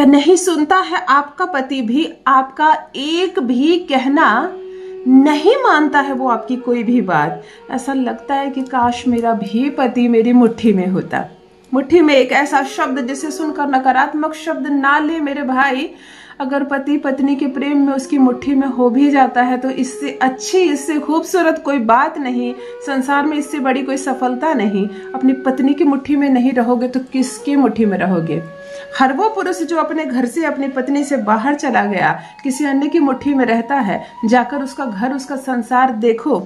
क्या नहीं सुनता है आपका पति भी? आपका एक भी कहना नहीं मानता है वो, आपकी कोई भी बात। ऐसा लगता है कि काश मेरा भी पति मेरी मुट्ठी में होता। मुट्ठी में एक ऐसा शब्द जिसे सुनकर नकारात्मक शब्द ना ले मेरे भाई। अगर पति पत्नी के प्रेम में उसकी मुट्ठी में हो भी जाता है तो इससे अच्छी, इससे खूबसूरत कोई बात नहीं, संसार में इससे बड़ी कोई सफलता नहीं। अपनी पत्नी की मुट्ठी में नहीं रहोगे तो किसकी मुट्ठी में रहोगे? हर वो पुरुष जो अपने घर से, अपनी पत्नी से बाहर चला गया, किसी अन्य की मुट्ठी में रहता है, जाकर उसका घर, उसका संसार देखो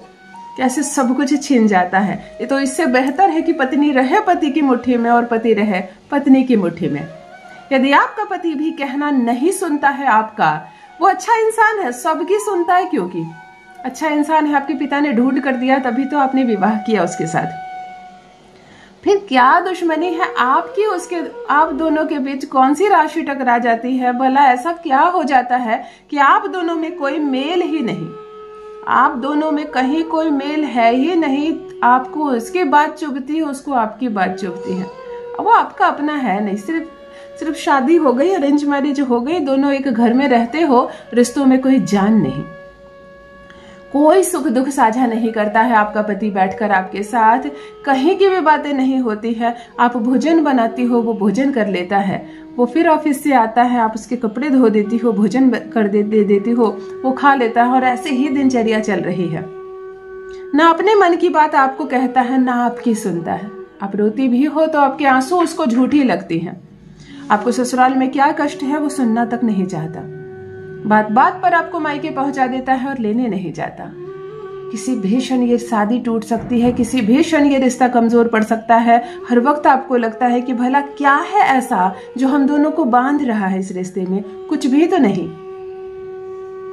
कैसे सब कुछ छीन जाता है। ये तो इससे बेहतर है कि पत्नी रहे पति की मुट्ठी में और पति रहे पत्नी की मुट्ठी में। यदि आपका पति भी कहना नहीं सुनता है आपका, वो अच्छा इंसान है, सबकी सुनता है, क्योंकि अच्छा इंसान है, आपके पिता ने ढूंढ कर दिया, तभी तो आपने विवाह किया उसके साथ। फिर क्या दुश्मनी है आपकी उसके, आप दोनों के बीच कौन सी राशि टकरा जाती है? भला ऐसा क्या हो जाता है कि आप दोनों में कोई मेल ही नहीं, आप दोनों में कहीं कोई मेल है ही नहीं। आपको उसकी बात चुभती है, उसको आपकी बात चुभती है। वो आपका अपना है नहीं, सिर्फ शादी हो गई, अरेंज मैरिज हो गई, दोनों एक घर में रहते हो, रिश्तों में कोई जान नहीं, कोई सुख दुख साझा नहीं करता है आपका पति बैठकर आपके साथ, कहीं की भी बातें नहीं होती है। आप भोजन बनाती हो, वो भोजन कर लेता है, वो फिर ऑफिस से आता है, आप उसके कपड़े धो देती हो, भोजन कर दे देती हो, वो खा लेता है, और ऐसे ही दिनचर्या चल रही है। ना अपने मन की बात आपको कहता है, ना आपकी सुनता है। आप रोती भी हो तो आपके आंसू उसको झूठी लगती हैं। आपको ससुराल में क्या कष्ट है वो सुनना तक नहीं चाहता, बात बात पर आपको मायके पहुंचा देता है और लेने नहीं जाता। किसी भी क्षण ये शादी टूट सकती है, किसी भी क्षण ये रिश्ता कमजोर पड़ सकता है। हर वक्त आपको लगता है कि भला क्या है ऐसा जो हम दोनों को बांध रहा है इस रिश्ते में? कुछ भी तो नहीं।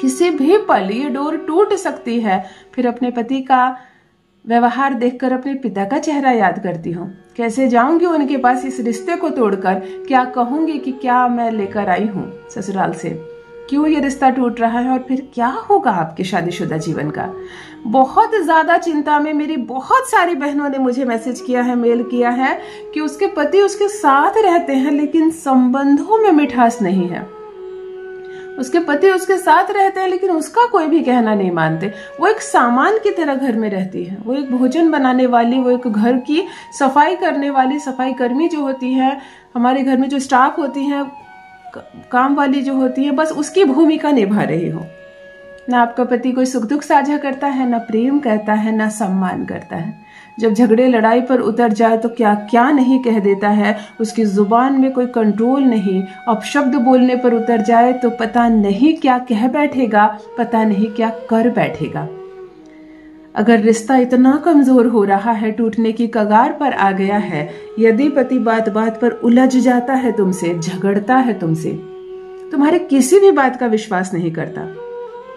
किसी भी पल ये डोर टूट सकती है। फिर अपने पति का व्यवहार देखकर अपने पिता का चेहरा याद करती हूँ। कैसे जाऊंगी उनके पास इस रिश्ते को तोड़कर? क्या कहूंगी कि क्या मैं लेकर आई हूँ ससुराल से, क्यों ये रिश्ता टूट रहा है, और फिर क्या होगा आपके शादीशुदा जीवन का? बहुत ज्यादा चिंता में मेरी बहुत सारी बहनों ने मुझे मैसेज किया है, मेल किया है कि उसके पति उसके साथ रहते हैं लेकिन संबंधों में मिठास नहीं है। उसके पति उसके साथ रहते हैं लेकिन उसका कोई भी कहना नहीं मानते। वो एक सामान की तरह घर में रहती है, वो एक भोजन बनाने वाली, वो एक घर की सफाई करने वाली सफाई कर्मी जो होती है, हमारे घर में जो स्टाफ होती है, काम वाली जो होती है, बस उसकी भूमिका निभा रही हो। ना आपका पति कोई सुख दुख साझा करता है, ना प्रेम करता है, ना सम्मान करता है। जब झगड़े लड़ाई पर उतर जाए तो क्या क्या नहीं कह देता है, उसकी जुबान में कोई कंट्रोल नहीं। अपशब्द बोलने पर उतर जाए तो पता नहीं क्या कह बैठेगा, पता नहीं क्या कर बैठेगा। अगर रिश्ता इतना कमजोर हो रहा है, टूटने की कगार पर आ गया है, यदि पति बात बात पर उलझ जाता है तुमसे, झगड़ता है तुमसे, तुम्हारे किसी भी बात का विश्वास नहीं करता,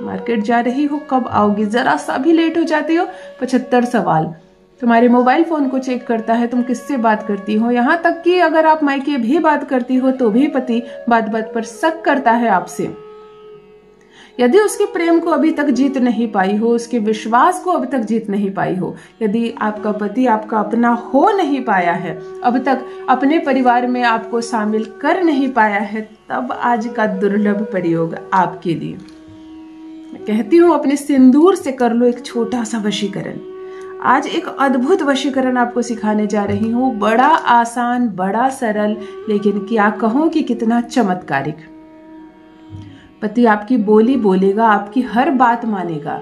मार्केट जा रही हो, कब आओगी, जरा सा भी लेट हो जाती हो, 75 सवाल, तुम्हारे मोबाइल फोन को चेक करता है, तुम किससे बात करती हो, यहाँ तक कि अगर आप मायके भी बात करती हो तो भी पति बात बात पर शक करता है आपसे। यदि उसके प्रेम को अभी तक जीत नहीं पाई हो, उसके विश्वास को अभी तक जीत नहीं पाई हो, यदि आपका पति आपका अपना हो नहीं पाया है, अब तक अपने परिवार में आपको शामिल कर नहीं पाया है, तब आज का दुर्लभ प्रयोग आपके लिए। मैं कहती हूँ अपने सिंदूर से कर लो एक छोटा सा वशीकरण। आज एक अद्भुत वशीकरण आपको सिखाने जा रही हूँ, बड़ा आसान, बड़ा सरल, लेकिन क्या कहूँ कि कितना चमत्कारिक। पति आपकी बोली बोलेगा, आपकी हर बात मानेगा।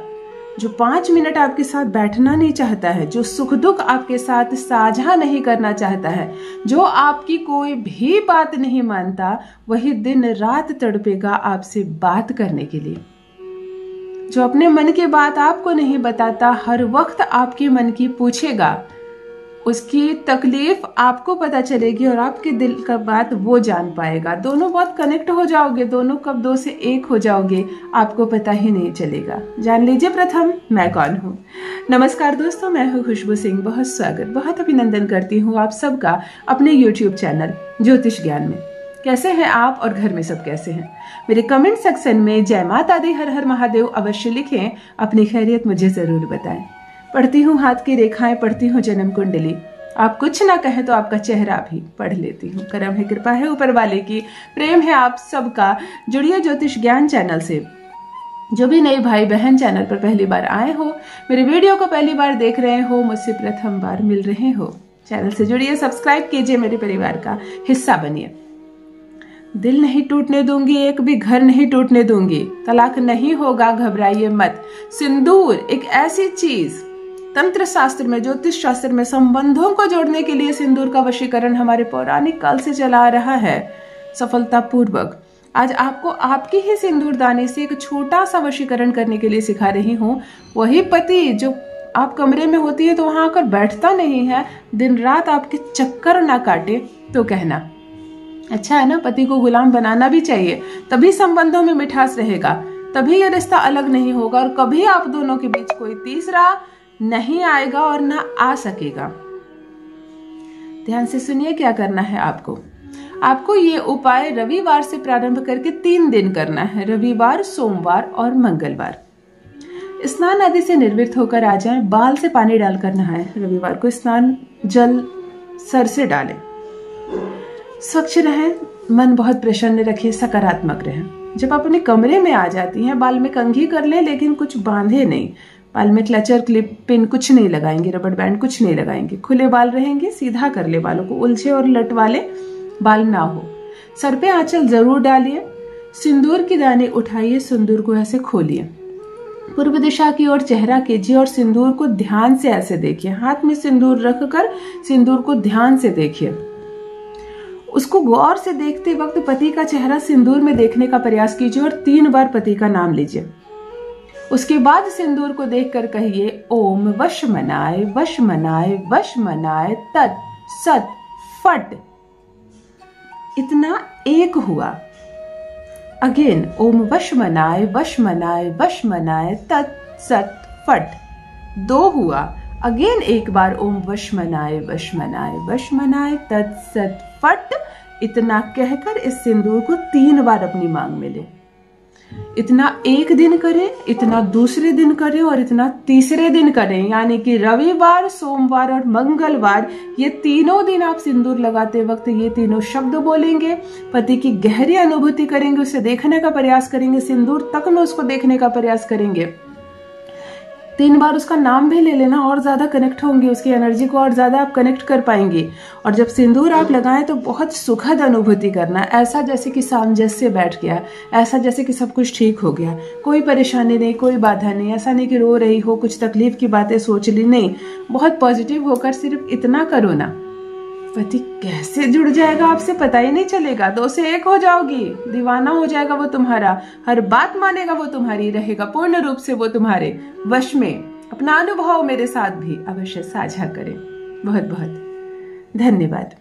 जो 5 मिनट आपके साथ बैठना नहीं चाहता है, जो सुख दुख आपके साथ साझा नहीं करना चाहता है, जो आपकी कोई भी बात नहीं मानता, वही दिन रात तड़पेगा आपसे बात करने के लिए। जो अपने मन की बात आपको नहीं बताता, हर वक्त आपके मन की पूछेगा, उसकी तकलीफ आपको पता चलेगी और आपके दिल का बात वो जान पाएगा। दोनों बहुत कनेक्ट हो जाओगे, दोनों कब 2 से 1 हो जाओगे, आपको पता ही नहीं चलेगा। जान लीजिए प्रथम मैं कौन हूँ। नमस्कार दोस्तों, मैं हूँ खुशबू सिंह। बहुत स्वागत, बहुत अभिनंदन करती हूँ आप सबका अपने YouTube चैनल ज्योतिष ज्ञान में। कैसे हैं आप और घर में सब कैसे हैं? मेरे कमेंट सेक्शन में जय माता दी, हर हर महादेव अवश्य लिखें। अपनी खैरियत मुझे जरूर बताएं। पढ़ती हूँ हाथ की रेखाएं, पढ़ती हूँ जन्म कुंडली, आप कुछ ना कहें तो आपका चेहरा भी पढ़ लेती हूँ। करम है, कृपा है ऊपर वाले की, प्रेम है आप सबका। जुड़िए ज्योतिष ज्ञान चैनल से। जो भी नए भाई बहन चैनल पर पहली बार आए हो, मेरे वीडियो को पहली बार देख रहे हो, मुझसे प्रथम बार मिल रहे हो, चैनल से जुड़िए, सब्सक्राइब कीजिए, मेरे परिवार का हिस्सा बनिए। दिल नहीं टूटने दूंगी, एक भी घर नहीं टूटने दूंगी, तलाक नहीं होगा, घबराइए मत। सिंदूर एक ऐसी चीज, तंत्र शास्त्र में, ज्योतिष शास्त्र में संबंधों को जोड़ने के लिए सिंदूर का वशीकरण हमारे पौराणिक काल से चला आ रहा है सफलतापूर्वक। आज आपको आपकी ही सिंदूर दानी से एक छोटा सा वशीकरण करने के लिए सिखा रही हूँ। वही पति जो आप कमरे में होती है तो वहां आकर बैठता नहीं है, दिन रात आपके चक्कर ना काटे, तो कहना अच्छा है ना। पति को गुलाम बनाना भी चाहिए, तभी संबंधों में मिठास रहेगा, तभी ये रिश्ता अलग नहीं होगा और कभी आप दोनों के बीच कोई तीसरा नहीं आएगा और ना आ सकेगा। ध्यान से सुनिए क्या करना है आपको। आपको ये उपाय रविवार से प्रारंभ करके 3 दिन करना है, रविवार, सोमवार और मंगलवार। स्नान आदि से निर्वृत्त होकर आ जाएं, बाल से पानी डालकर नहाएं। रविवार को स्नान जल सर से डालें। स्वच्छ रहें, मन बहुत प्रसन्न रखें, सकारात्मक रहें। जब आप अपने कमरे में आ जाती हैं, बाल में कंघी कर लें, लेकिन कुछ बांधे नहीं। बाल में क्लचर, क्लिप, पिन कुछ नहीं लगाएंगे, रबड़ बैंड कुछ नहीं लगाएंगे। खुले बाल रहेंगे, सीधा कर ले बालों को, उलझे और लट वाले बाल ना हो। सर पे आंचल जरूर डालिए। सिंदूर की दानी उठाइए, सिंदूर को ऐसे खोलिए, पूर्व दिशा की ओर चेहरा कीजिए और सिंदूर को ध्यान से ऐसे देखिए। हाथ में सिंदूर रखकर सिंदूर को ध्यान से देखिए। उसको गौर से देखते वक्त पति का चेहरा सिंदूर में देखने का प्रयास कीजिए और 3 बार पति का नाम लीजिए। उसके बाद सिंदूर को देखकर कहिए ओम वश मनाए वश मनाए वश मनाए तत् सत फट। इतना एक हुआ। अगेन ओम वश मनाए वश मनाए वश मनाए तत् सत फट। 2 हुआ। अगेन एक बार ओम वश मनाए वश मनाए वश मनाए तत् सत फट। इतना कहकर इस सिंदूर को 3 बार अपनी मांग में ले। इतना एक दिन करें, इतना दूसरे दिन करें और इतना तीसरे दिन करें, यानी कि रविवार, सोमवार और मंगलवार, ये तीनों दिन आप सिंदूर लगाते वक्त ये तीनों शब्द बोलेंगे। पति की गहरी अनुभूति करेंगे, उसे देखने का प्रयास करेंगे, सिंदूर तक में उसको देखने का प्रयास करेंगे। 3 बार उसका नाम भी ले लेना, और ज्यादा कनेक्ट होंगे, उसकी एनर्जी को और ज्यादा आप कनेक्ट कर पाएंगे। और जब सिंदूर आप लगाएं तो बहुत सुखद अनुभूति करना, ऐसा जैसे कि सामंजस्य बैठ गया, ऐसा जैसे कि सब कुछ ठीक हो गया, कोई परेशानी नहीं, कोई बाधा नहीं। ऐसा नहीं कि रो रही हो, कुछ तकलीफ की बातें सोच ली, नहीं, बहुत पॉजिटिव होकर सिर्फ इतना करो ना, पति कैसे जुड़ जाएगा आपसे पता ही नहीं चलेगा। 2 से 1 हो जाओगी, दीवाना हो जाएगा वो तुम्हारा, हर बात मानेगा वो तुम्हारी, रहेगा पूर्ण रूप से वो तुम्हारे वश में। अपना अनुभव मेरे साथ भी अवश्य साझा करें। बहुत बहुत धन्यवाद।